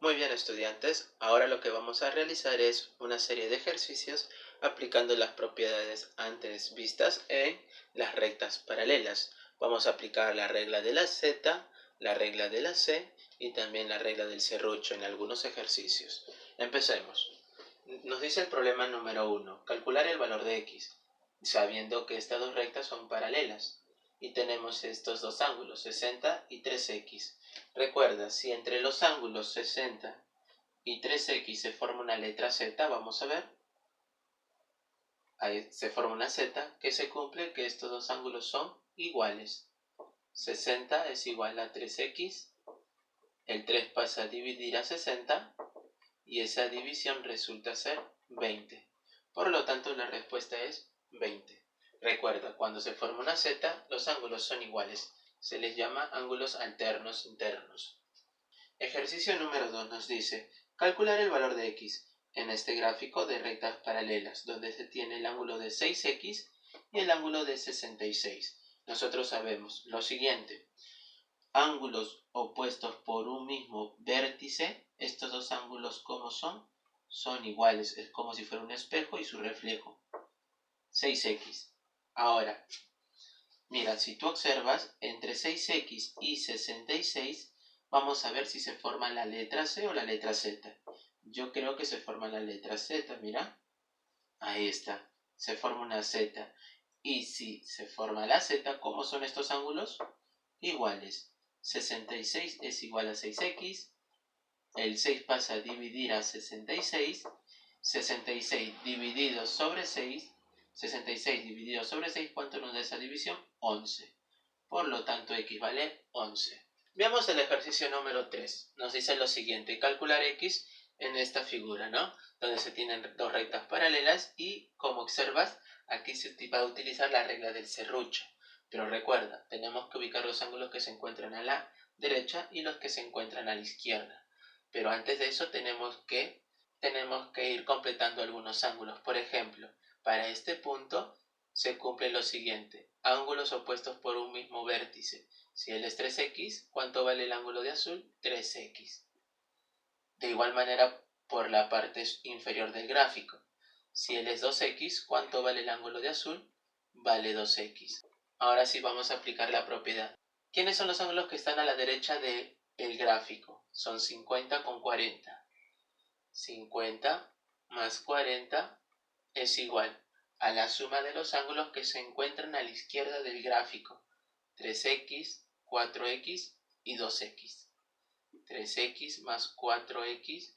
Muy bien, estudiantes, ahora lo que vamos a realizar es una serie de ejercicios aplicando las propiedades antes vistas en las rectas paralelas. Vamos a aplicar la regla de la Z, la regla de la C y también la regla del serrucho en algunos ejercicios. Empecemos. Nos dice el problema número 1, calcular el valor de x, sabiendo que estas dos rectas son paralelas. Y tenemos estos dos ángulos, 60 y 3x. Recuerda, si entre los ángulos 60 y 3x se forma una letra z, vamos a ver. Ahí se forma una z que se cumple que estos dos ángulos son iguales. 60 es igual a 3x, el 3 pasa a dividir a 60 y esa división resulta ser 20. Por lo tanto, la respuesta es 20. Recuerda, cuando se forma una z, los ángulos son iguales. Se les llama ángulos alternos internos. Ejercicio número 2 nos dice, calcular el valor de x en este gráfico de rectas paralelas, donde se tiene el ángulo de 6x y el ángulo de 66. Nosotros sabemos lo siguiente, ángulos opuestos por un mismo vértice, estos dos ángulos ¿cómo son? Son iguales, es como si fuera un espejo y su reflejo. 6x. Ahora, mira, si tú observas, entre 6x y 66, vamos a ver si se forma la letra C o la letra Z. Yo creo que se forma la letra Z, mira. Ahí está, se forma una Z. Y si se forma la Z, ¿cómo son estos ángulos? Iguales. 66 es igual a 6x, el 6 pasa a dividir a 66, 66 dividido sobre 6, 66 dividido sobre 6, ¿cuánto nos da esa división? 11. Por lo tanto, x vale 11. Veamos el ejercicio número 3. Nos dice lo siguiente, calcular x en esta figura, ¿no? Donde se tienen dos rectas paralelas y, como observas, aquí se va a utilizar la regla del serrucho. Pero recuerda, tenemos que ubicar los ángulos que se encuentran a la derecha y los que se encuentran a la izquierda. Pero antes de eso tenemos que ir completando algunos ángulos. Por ejemplo, para este punto se cumple lo siguiente, ángulos opuestos por un mismo vértice. Si él es 3x, ¿cuánto vale el ángulo de azul? 3x. De igual manera, por la parte inferior del gráfico. Si él es 2x, ¿cuánto vale el ángulo de azul? Vale 2x. Ahora sí vamos a aplicar la propiedad. ¿Quiénes son los ángulos que están a la derecha del gráfico? Son 50 con 40. 50 más 40 es igual a la suma de los ángulos que se encuentran a la izquierda del gráfico. 3x, 4x y 2x. 3x más 4x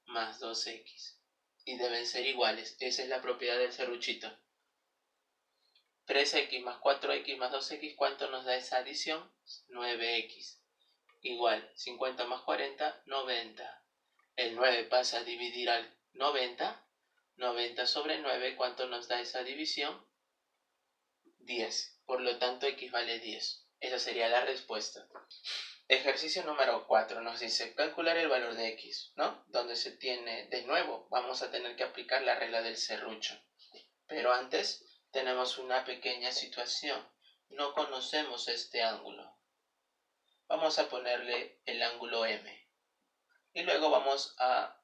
más 2x. Y deben ser iguales. Esa es la propiedad del serruchito. 3x más 4x más 2x, ¿cuánto nos da esa adición? 9x. Igual, 50 más 40, 90. El 9 pasa a dividir al 90. 90 sobre 9, ¿cuánto nos da esa división? 10. Por lo tanto, x vale 10. Esa sería la respuesta. Ejercicio número 4 nos dice calcular el valor de x, ¿no? Donde se tiene, de nuevo, vamos a tener que aplicar la regla del serrucho. Pero antes tenemos una pequeña situación. No conocemos este ángulo. Vamos a ponerle el ángulo M. Y luego vamos a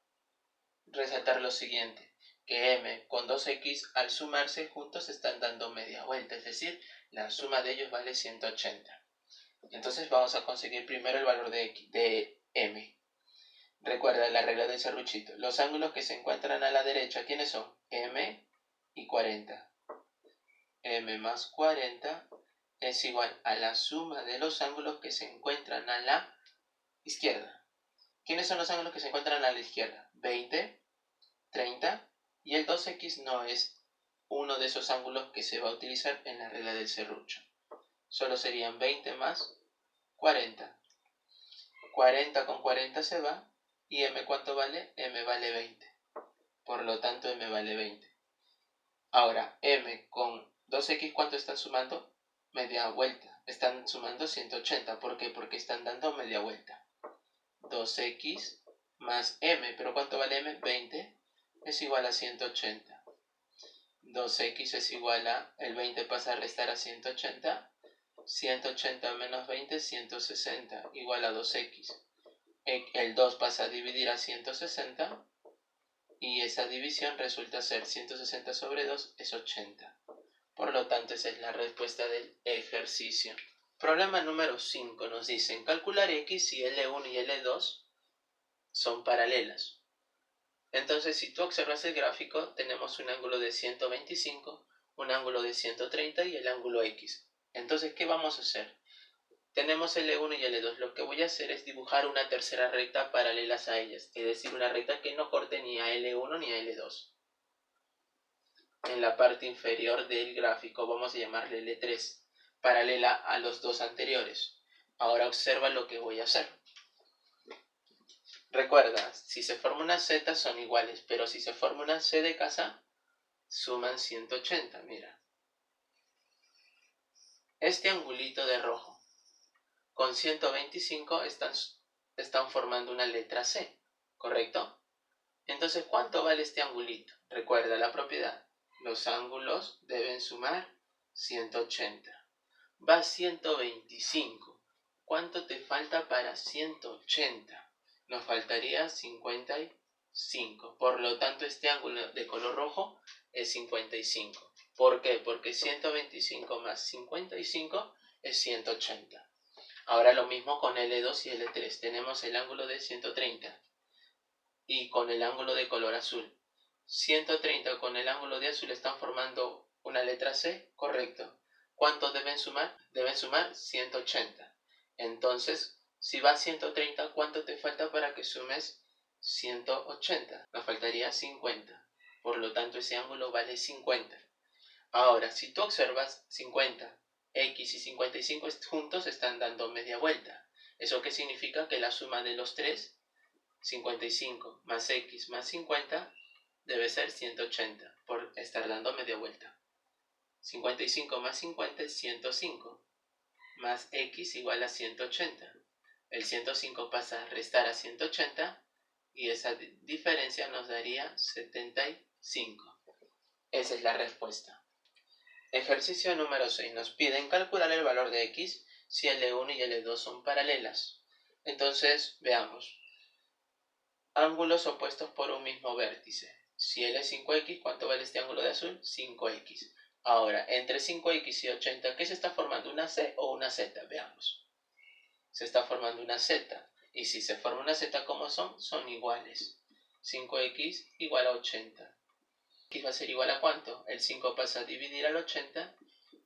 resaltar lo siguiente, que M con 2x al sumarse juntos están dando media vuelta, es decir, la suma de ellos vale 180. Entonces vamos a conseguir primero el valor de M. Recuerda la regla del serruchito. Los ángulos que se encuentran a la derecha, ¿quiénes son? M y 40. M más 40 es igual a la suma de los ángulos que se encuentran a la izquierda. ¿Quiénes son los ángulos que se encuentran a la izquierda? 20, 30 y el 2x no es uno de esos ángulos que se va a utilizar en la regla del serrucho. Solo serían 20 más 40. 40 con 40 se va y m ¿cuánto vale? M vale 20. Por lo tanto m vale 20. Ahora m con 2x ¿cuánto están sumando? Media vuelta. Están sumando 180. ¿Por qué? Porque están dando media vuelta. 2x más m, ¿pero cuánto vale m? 20. Es igual a 180. 2x es igual a, el 20 pasa a restar a 180. 180 menos 20, 160, igual a 2x. el 2 pasa a dividir a 160 y esa división resulta ser 160 sobre 2 es 80. Por lo tanto, esa es la respuesta del ejercicio. Problema número 5 nos dicen calcular x si L1 y L2 son paralelas. Entonces, si tú observas el gráfico, tenemos un ángulo de 125, un ángulo de 130 y el ángulo X. Entonces, ¿qué vamos a hacer? Tenemos L1 y L2. Lo que voy a hacer es dibujar una tercera recta paralelas a ellas, es decir, una recta que no corte ni a L1 ni a L2. En la parte inferior del gráfico vamos a llamarle L3, paralela a los dos anteriores. Ahora observa lo que voy a hacer. Recuerda, si se forma una Z son iguales, pero si se forma una C de casa, suman 180, mira. Este angulito de rojo con 125 están formando una letra C, ¿correcto? Entonces, ¿cuánto vale este angulito? Recuerda la propiedad. Los ángulos deben sumar 180. Va 125. ¿Cuánto te falta para 180? Nos faltaría 55. Por lo tanto, este ángulo de color rojo es 55. ¿Por qué? Porque 125 más 55 es 180. Ahora lo mismo con L2 y L3. Tenemos el ángulo de 130 y con el ángulo de color azul. 130 con el ángulo de azul están formando una letra C, correcto. ¿Cuánto deben sumar? Deben sumar 180. Entonces, si va 130, ¿cuánto te falta para que sumes 180? Nos faltaría 50. Por lo tanto, ese ángulo vale 50. Ahora, si tú observas 50, X y 55 juntos están dando media vuelta. ¿Eso qué significa? Que la suma de los tres, 55 más X más 50, debe ser 180 por estar dando media vuelta. 55 más 50 es 105, más X igual a 180. El 105 pasa a restar a 180 y esa diferencia nos daría 75. Esa es la respuesta. Ejercicio número 6. Nos piden calcular el valor de X si L1 y L2 son paralelas. Entonces, veamos. Ángulos opuestos por un mismo vértice. Si L es 5X, ¿cuánto vale este ángulo de azul? 5X. Ahora, entre 5X y 80, ¿qué se está formando? ¿Una C o una Z? Veamos. Se está formando una Z. Y si se forma una Z, ¿cómo son? Son iguales. 5X igual a 80. X va a ser igual a ¿cuánto? El 5 pasa a dividir al 80.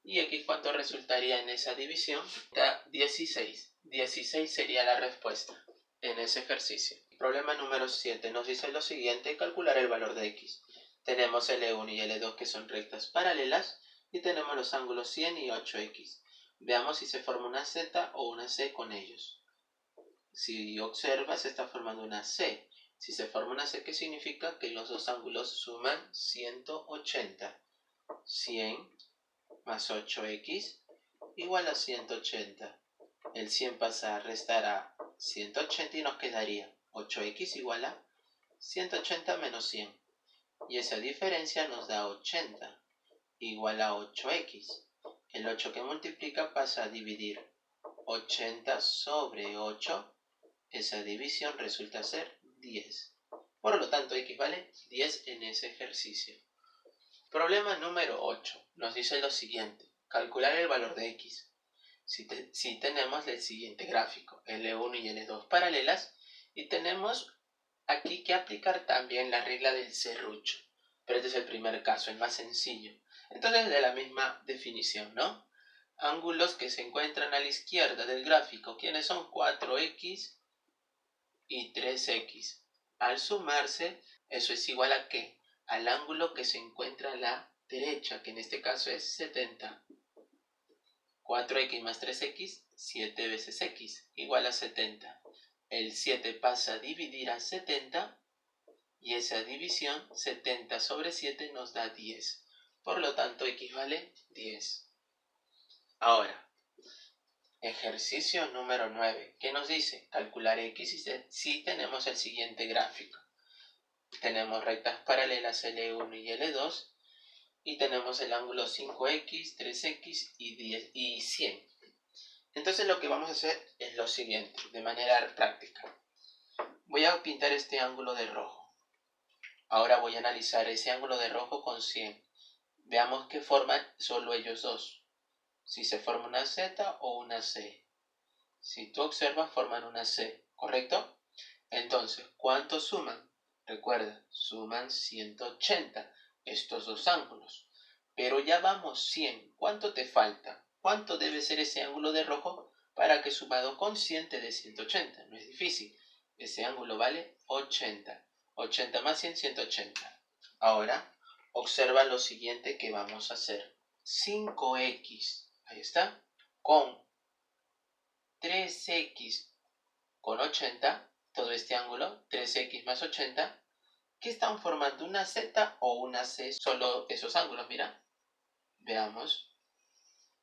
¿Y X cuánto resultaría en esa división? Da 16. 16 sería la respuesta en ese ejercicio. Problema número 7 nos dice lo siguiente: calcular el valor de X. Tenemos L1 y L2 que son rectas paralelas y tenemos los ángulos 100 y 8X. Veamos si se forma una Z o una C con ellos. Si observas, se está formando una C. Si se forma una C, ¿qué significa? Que los dos ángulos suman 180. 100 más 8X igual a 180. El 100 pasa a restar a 180 y nos quedaría 8X igual a 180 menos 100. Y esa diferencia nos da 80 igual a 8X. El 8 que multiplica pasa a dividir 80 sobre 8. Esa división resulta ser 10. Por lo tanto, X vale 10 en ese ejercicio. Problema número 8 nos dice lo siguiente: calcular el valor de X. Si tenemos el siguiente gráfico, L1 y L2 paralelas, y tenemos aquí que aplicar también la regla del serrucho. Pero este es el primer caso, el más sencillo. Entonces, de la misma definición, ¿no? Ángulos que se encuentran a la izquierda del gráfico, ¿quiénes son? 4X y 3X. Al sumarse, eso es igual a ¿qué? Al ángulo que se encuentra a la derecha, que en este caso es 70. 4X más 3X, 7 veces X, igual a 70. El 7 pasa a dividir a 70 y esa división, 70 sobre 7, nos da 10. Por lo tanto, X vale 10. Ahora, ejercicio número 9. ¿Qué nos dice? Calcular X si tenemos el siguiente gráfico. Tenemos rectas paralelas L1 y L2 y tenemos el ángulo 5X, 3X y 10 y 100. Entonces lo que vamos a hacer es lo siguiente, de manera práctica. Voy a pintar este ángulo de rojo. Ahora voy a analizar ese ángulo de rojo con 100. Veamos qué forman solo ellos dos. Si se forma una Z o una C. Si tú observas, forman una C, ¿correcto? Entonces, ¿cuánto suman? Recuerda, suman 180 estos dos ángulos. Pero ya vamos 100. ¿Cuánto te falta? ¿Cuánto debe ser ese ángulo de rojo para que sumado con 100 te dé 180? No es difícil. Ese ángulo vale 80. 80 más 100, 180. Ahora, observa lo siguiente que vamos a hacer. 5x, ahí está, con 3x con 80, todo este ángulo, 3x más 80, ¿qué están formando? ¿Una Z o una C? Solo esos ángulos, mira. Veamos.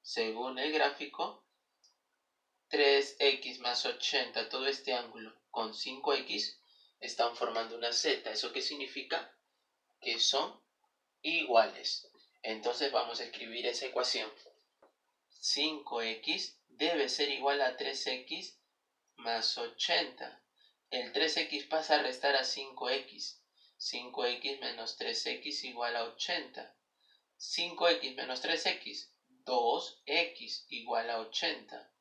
Según el gráfico, 3x más 80, todo este ángulo con 5x, están formando una Z. ¿Eso qué significa? Que son iguales. Entonces vamos a escribir esa ecuación. 5x debe ser igual a 3x más 80. El 3x pasa a restar a 5x. 5x menos 3x igual a 80. 5x menos 3x, 2x igual a 80.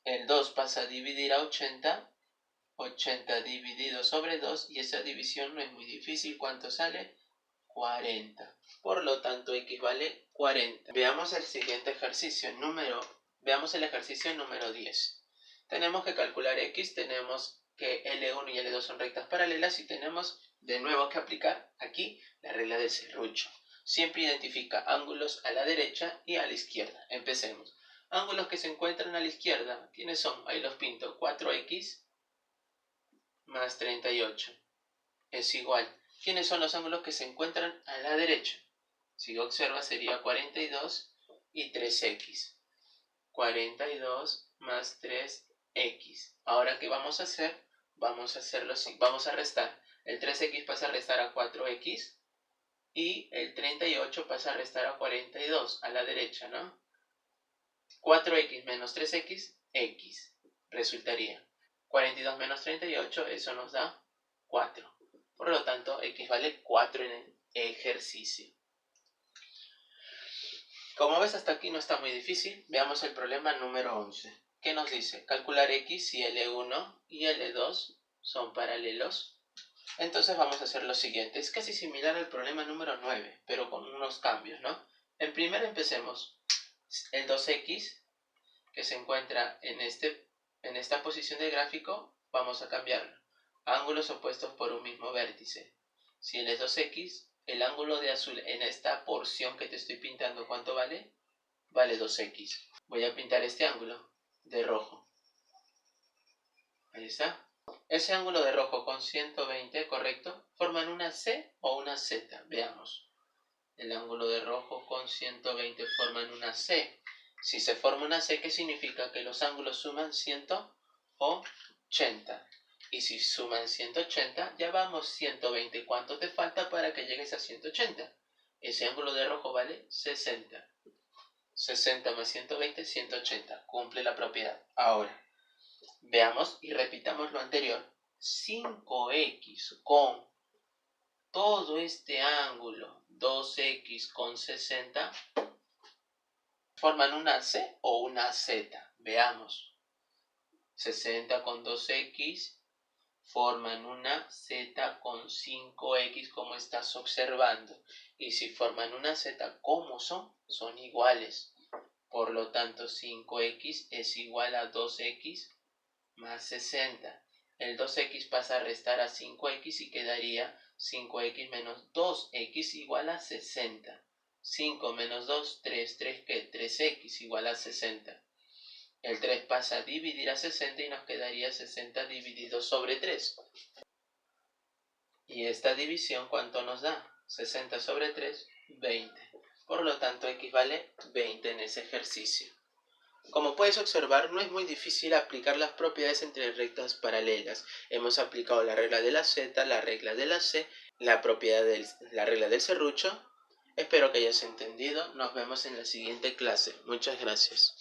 El 2 pasa a dividir a 80. 80 dividido sobre 2, y esa división no es muy difícil. ¿Cuánto sale? 40. Por lo tanto, x vale 40. Veamos el siguiente ejercicio. Veamos el ejercicio número 10. Tenemos que calcular x, tenemos que L1 y L2 son rectas paralelas y tenemos de nuevo que aplicar aquí la regla del serrucho. Siempre identifica ángulos a la derecha y a la izquierda. Empecemos. Ángulos que se encuentran a la izquierda, ¿quiénes son? Ahí los pinto. 4x más 38 es igual. ¿Quiénes son los ángulos que se encuentran a la derecha? Si observa, sería 42 y 3x. 42 más 3x. Ahora, ¿qué vamos a hacer? Vamos a restar. El 3x pasa a restar a 4x y el 38 pasa a restar a 42 a la derecha, ¿no? 4x menos 3x, x. Resultaría 42 menos 38, eso nos da 4. Por lo tanto, x vale 4 en el ejercicio. Como ves, hasta aquí no está muy difícil. Veamos el problema número 11. ¿Qué nos dice? Calcular x si L1 y L2 son paralelos. Entonces vamos a hacer lo siguiente. Es casi similar al problema número 9, pero con unos cambios, ¿no? En primero empecemos. El 2x, que se encuentra en esta posición del gráfico, vamos a cambiarlo. Ángulos opuestos por un mismo vértice. Si él es 2x, el ángulo de azul en esta porción que te estoy pintando, ¿cuánto vale? Vale 2x. Voy a pintar este ángulo de rojo. Ahí está. Ese ángulo de rojo con 120, ¿correcto? ¿Forman una C o una Z? Veamos. El ángulo de rojo con 120 forman una C. Si se forma una C, ¿qué significa? Que los ángulos suman 180. Y si suman 180, ya vamos 120. ¿Cuánto te falta para que llegues a 180? Ese ángulo de rojo vale 60. 60 más 120, 180. Cumple la propiedad. Ahora, veamos y repitamos lo anterior. 5x con todo este ángulo, 2x con 60, ¿forman una C o una Z? Veamos. 60 con 2x forman una Z con 5x, como estás observando. Y si forman una Z, ¿cómo son? Son iguales. Por lo tanto, 5x es igual a 2x más 60. El 2x pasa a restar a 5x y quedaría 5x menos 2x igual a 60. 5 menos 2, 3. ¿3 qué? 3x igual a 60. El 3 pasa a dividir a 60 y nos quedaría 60 dividido sobre 3. Y esta división, ¿cuánto nos da? 60 sobre 3, 20. Por lo tanto, x vale 20 en ese ejercicio. Como puedes observar, no es muy difícil aplicar las propiedades entre rectas paralelas. Hemos aplicado la regla de la Z, la regla de la C, la regla del serrucho. Espero que hayas entendido. Nos vemos en la siguiente clase. Muchas gracias.